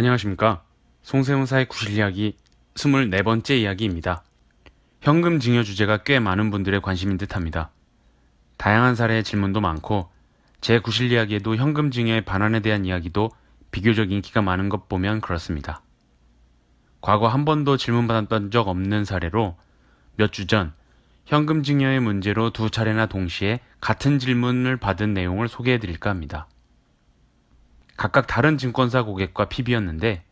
안녕하십니까. 송세훈사의 구실이야기 24번째 이야기입니다. 현금 증여 주제가 꽤 많은 분들의 관심인 듯합니다. 다양한 사례의 질문도 많고 제 구실이야기에도 현금 증여의 반환에 대한 이야기도 비교적 인기가 많은 것 보면 그렇습니다. 과거 한 번도 질문받았던 적 없는 사례로 몇 주 전 현금 증여의 문제로 두 차례나 동시에 같은 질문을 받은 내용을 소개해드릴까 합니다. 각각 다른 증권사 고객과 PB였는데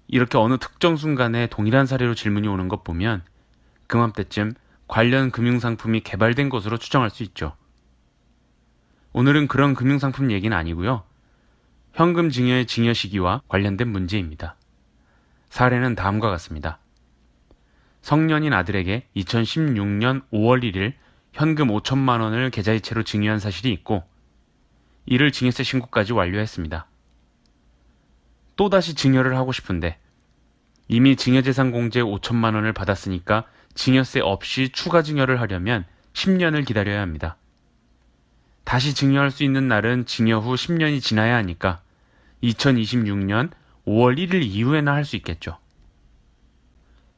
이렇게 어느 특정 순간에 동일한 사례로 질문이 오는 것 보면 그맘때쯤 관련 금융상품이 개발된 것으로 추정할 수 있죠. 오늘은 그런 금융상품 얘기는 아니고요. 현금 증여의 증여 시기와 관련된 문제입니다. 사례는 다음과 같습니다. 성년인 아들에게 2016년 5월 1일 현금 5천만 원을 계좌이체로 증여한 사실이 있고 이를 증여세 신고까지 완료했습니다. 또다시 증여를 하고 싶은데 이미 증여재산 공제 5천만 원을 받았으니까 증여세 없이 추가 증여를 하려면 10년을 기다려야 합니다. 다시 증여할 수 있는 날은 증여 후 10년이 지나야 하니까 2026년 5월 1일 이후에나 할 수 있겠죠.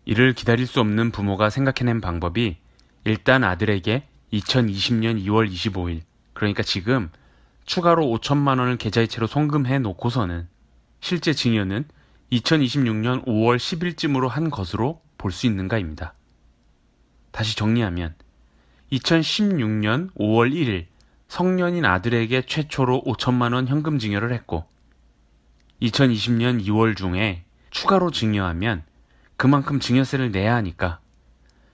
이를 기다릴 수 없는 부모가 생각해낸 방법이 일단 아들에게 2020년 2월 25일, 그러니까 지금 추가로 5천만 원을 계좌이체로 송금해 놓고서는 실제 증여는 2026년 5월 10일쯤으로 한 것으로 볼 수 있는가입니다. 다시 정리하면 2016년 5월 1일 성년인 아들에게 최초로 5천만 원 현금 증여를 했고 2020년 2월 중에 추가로 증여하면 그만큼 증여세를 내야 하니까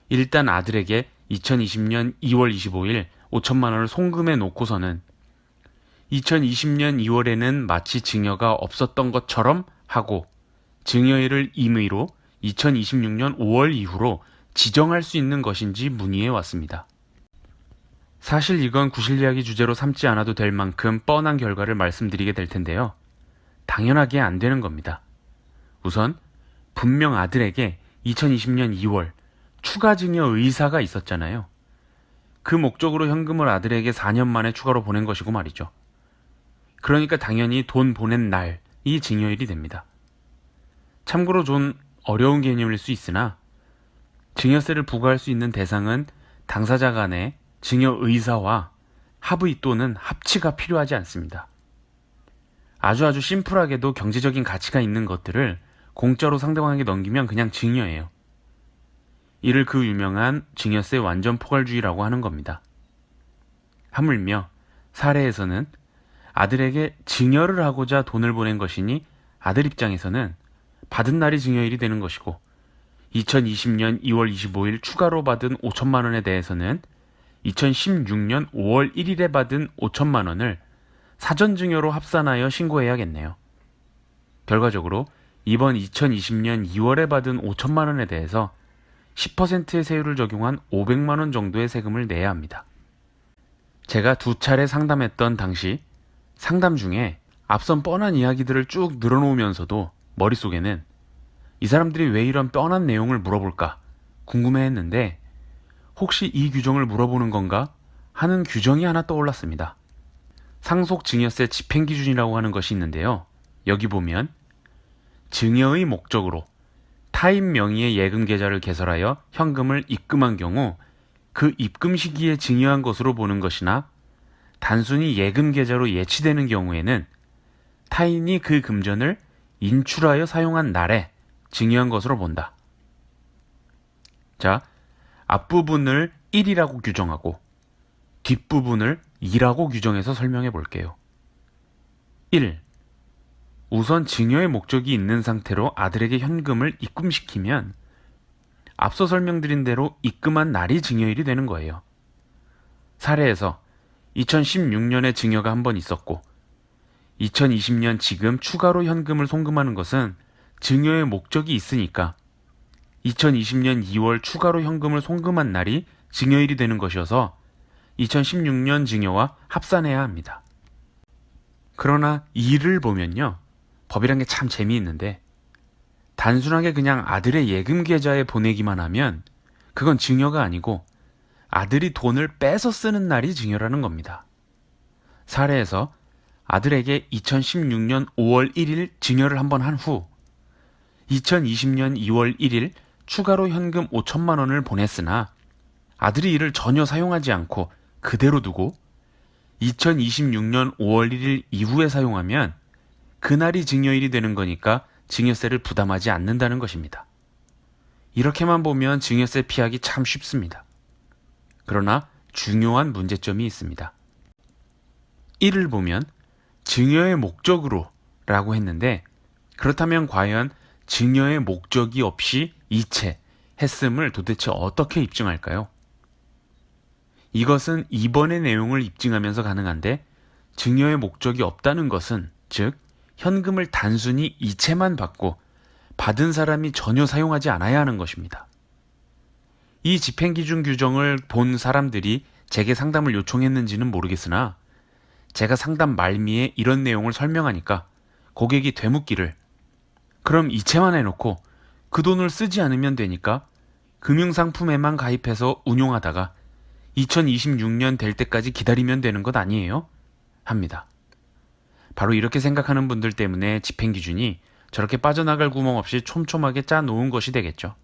일단 아들에게 2020년 2월 25일 5천만 원을 송금해 놓고서는 2020년 2월에는 마치 증여가 없었던 것처럼 하고 증여일을 임의로 2026년 5월 이후로 지정할 수 있는 것인지 문의해 왔습니다. 사실 이건 구실이야기 주제로 삼지 않아도 될 만큼 뻔한 결과를 말씀드리게 될 텐데요. 당연하게 안 되는 겁니다. 우선 분명 아들에게 2020년 2월 추가 증여 의사가 있었잖아요. 그 목적으로 현금을 아들에게 4년 만에 추가로 보낸 것이고 말이죠. 그러니까 당연히 돈 보낸 날이 증여일이 됩니다. 참고로 좀 어려운 개념일 수 있으나 증여세를 부과할 수 있는 대상은 당사자 간의 증여 의사와 합의 또는 합치가 필요하지 않습니다. 아주 심플하게도 경제적인 가치가 있는 것들을 공짜로 상대방에게 넘기면 그냥 증여예요. 이를 그 유명한 증여세 완전 포괄주의라고 하는 겁니다. 하물며 사례에서는 아들에게 증여를 하고자 돈을 보낸 것이니 아들 입장에서는 받은 날이 증여일이 되는 것이고 2020년 2월 25일 추가로 받은 5천만 원에 대해서는 2016년 5월 1일에 받은 5천만 원을 사전 증여로 합산하여 신고해야겠네요. 결과적으로 이번 2020년 2월에 받은 5천만 원에 대해서 10%의 세율을 적용한 500만 원 정도의 세금을 내야 합니다. 제가 두 차례 상담했던 당시 상담 중에 앞선 뻔한 이야기들을 쭉 늘어놓으면서도 머릿속에는 이 사람들이 왜 이런 뻔한 내용을 물어볼까 궁금해했는데 혹시 이 규정을 물어보는 건가 하는 규정이 하나 떠올랐습니다. 상속증여세 집행기준이라고 하는 것이 있는데요. 여기 보면 증여의 목적으로 타인 명의의 예금 계좌를 개설하여 현금을 입금한 경우 그 입금 시기에 증여한 것으로 보는 것이나 단순히 예금 계좌로 예치되는 경우에는 타인이 그 금전을 인출하여 사용한 날에 증여한 것으로 본다. 자, 앞부분을 1이라고 규정하고 뒷부분을 2라고 규정해서 설명해 볼게요. 1. 우선 증여의 목적이 있는 상태로 아들에게 현금을 입금시키면 앞서 설명드린 대로 입금한 날이 증여일이 되는 거예요. 사례에서 2016년에 증여가 한 번 있었고 2020년 지금 추가로 현금을 송금하는 것은 증여의 목적이 있으니까 2020년 2월 추가로 현금을 송금한 날이 증여일이 되는 것이어서 2016년 증여와 합산해야 합니다. 그러나 2를 보면요. 법이란 게 참 재미있는데 단순하게 그냥 아들의 예금 계좌에 보내기만 하면 그건 증여가 아니고 아들이 돈을 빼서 쓰는 날이 증여라는 겁니다. 사례에서 아들에게 2016년 5월 1일 증여를 한번 한 후 2020년 2월 1일 추가로 현금 5천만 원을 보냈으나 아들이 이를 전혀 사용하지 않고 그대로 두고 2026년 5월 1일 이후에 사용하면 그날이 증여일이 되는 거니까 증여세를 부담하지 않는다는 것입니다. 이렇게만 보면 증여세 피하기 참 쉽습니다. 그러나 중요한 문제점이 있습니다. 1을 보면 증여의 목적으로 라고 했는데 그렇다면 과연 증여의 목적이 없이 이체, 했음을 도대체 어떻게 입증할까요? 이것은 2번의 내용을 입증하면서 가능한데 증여의 목적이 없다는 것은 즉 현금을 단순히 이체만 받고 받은 사람이 전혀 사용하지 않아야 하는 것입니다. 이 집행기준 규정을 본 사람들이 제게 상담을 요청했는지는 모르겠으나 제가 상담 말미에 이런 내용을 설명하니까 고객이 되묻기를 그럼 이체만 해놓고 그 돈을 쓰지 않으면 되니까 금융상품에만 가입해서 운용하다가 2026년 될 때까지 기다리면 되는 것 아니에요? 합니다. 바로 이렇게 생각하는 분들 때문에 집행기준이 저렇게 빠져나갈 구멍 없이 촘촘하게 짜놓은 것이 되겠죠.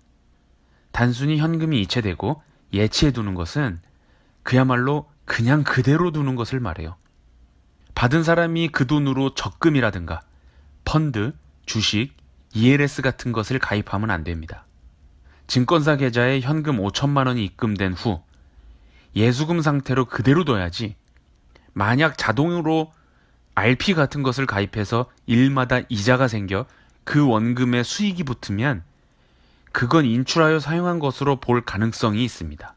단순히 현금이 이체되고 예치해 두는 것은 그야말로 그냥 그대로 두는 것을 말해요. 받은 사람이 그 돈으로 적금이라든가 펀드, 주식, ELS 같은 것을 가입하면 안 됩니다. 증권사 계좌에 현금 5천만 원이 입금된 후 예수금 상태로 그대로 둬야지 만약 자동으로 RP 같은 것을 가입해서 일마다 이자가 생겨 그 원금에 수익이 붙으면 그건 인출하여 사용한 것으로 볼 가능성이 있습니다.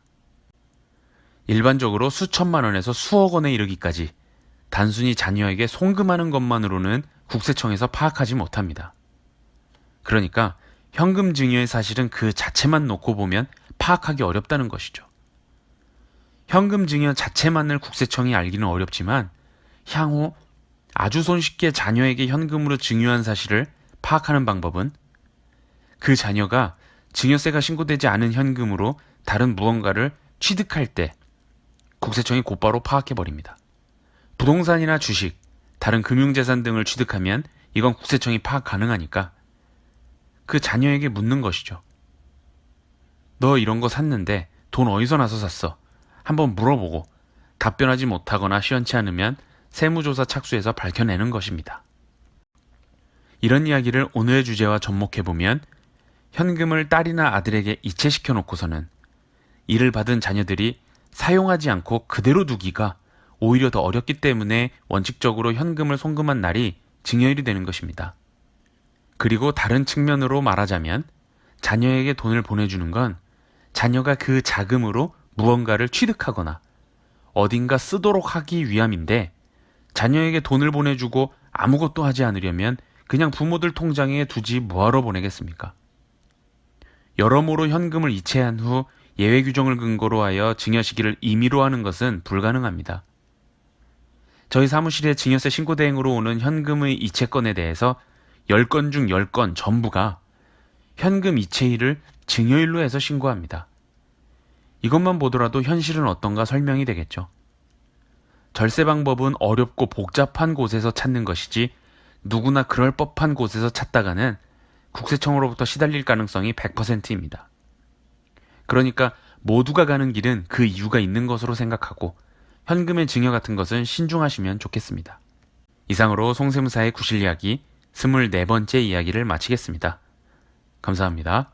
일반적으로 수천만 원에서 수억 원에 이르기까지 단순히 자녀에게 송금하는 것만으로는 국세청에서 파악하지 못합니다. 그러니까 현금 증여의 사실은 그 자체만 놓고 보면 파악하기 어렵다는 것이죠. 현금 증여 자체만을 국세청이 알기는 어렵지만 향후 아주 손쉽게 자녀에게 현금으로 증여한 사실을 파악하는 방법은 그 자녀가 증여세가 신고되지 않은 현금으로 다른 무언가를 취득할 때 국세청이 곧바로 파악해버립니다. 부동산이나 주식, 다른 금융재산 등을 취득하면 이건 국세청이 파악 가능하니까 그 자녀에게 묻는 것이죠. 너 이런 거 샀는데 돈 어디서 나서 샀어? 한번 물어보고 답변하지 못하거나 시원치 않으면 세무조사 착수해서 밝혀내는 것입니다. 이런 이야기를 오늘의 주제와 접목해보면 현금을 딸이나 아들에게 이체시켜 놓고서는 이를 받은 자녀들이 사용하지 않고 그대로 두기가 오히려 더 어렵기 때문에 원칙적으로 현금을 송금한 날이 증여일이 되는 것입니다. 그리고 다른 측면으로 말하자면 자녀에게 돈을 보내주는 건 자녀가 그 자금으로 무언가를 취득하거나 어딘가 쓰도록 하기 위함인데 자녀에게 돈을 보내주고 아무것도 하지 않으려면 그냥 부모들 통장에 두지 뭐하러 보내겠습니까? 여러모로 현금을 이체한 후 예외 규정을 근거로 하여 증여 시기를 임의로 하는 것은 불가능합니다. 저희 사무실에 증여세 신고 대행으로 오는 현금의 이체건에 대해서 10건 중 10건 전부가 현금 이체일을 증여일로 해서 신고합니다. 이것만 보더라도 현실은 어떤가 설명이 되겠죠. 절세 방법은 어렵고 복잡한 곳에서 찾는 것이지 누구나 그럴 법한 곳에서 찾다가는 국세청으로부터 시달릴 가능성이 100%입니다. 그러니까 모두가 가는 길은 그 이유가 있는 것으로 생각하고 현금의 증여 같은 것은 신중하시면 좋겠습니다. 이상으로 송세무사의 구실 이야기 24번째 이야기를 마치겠습니다. 감사합니다.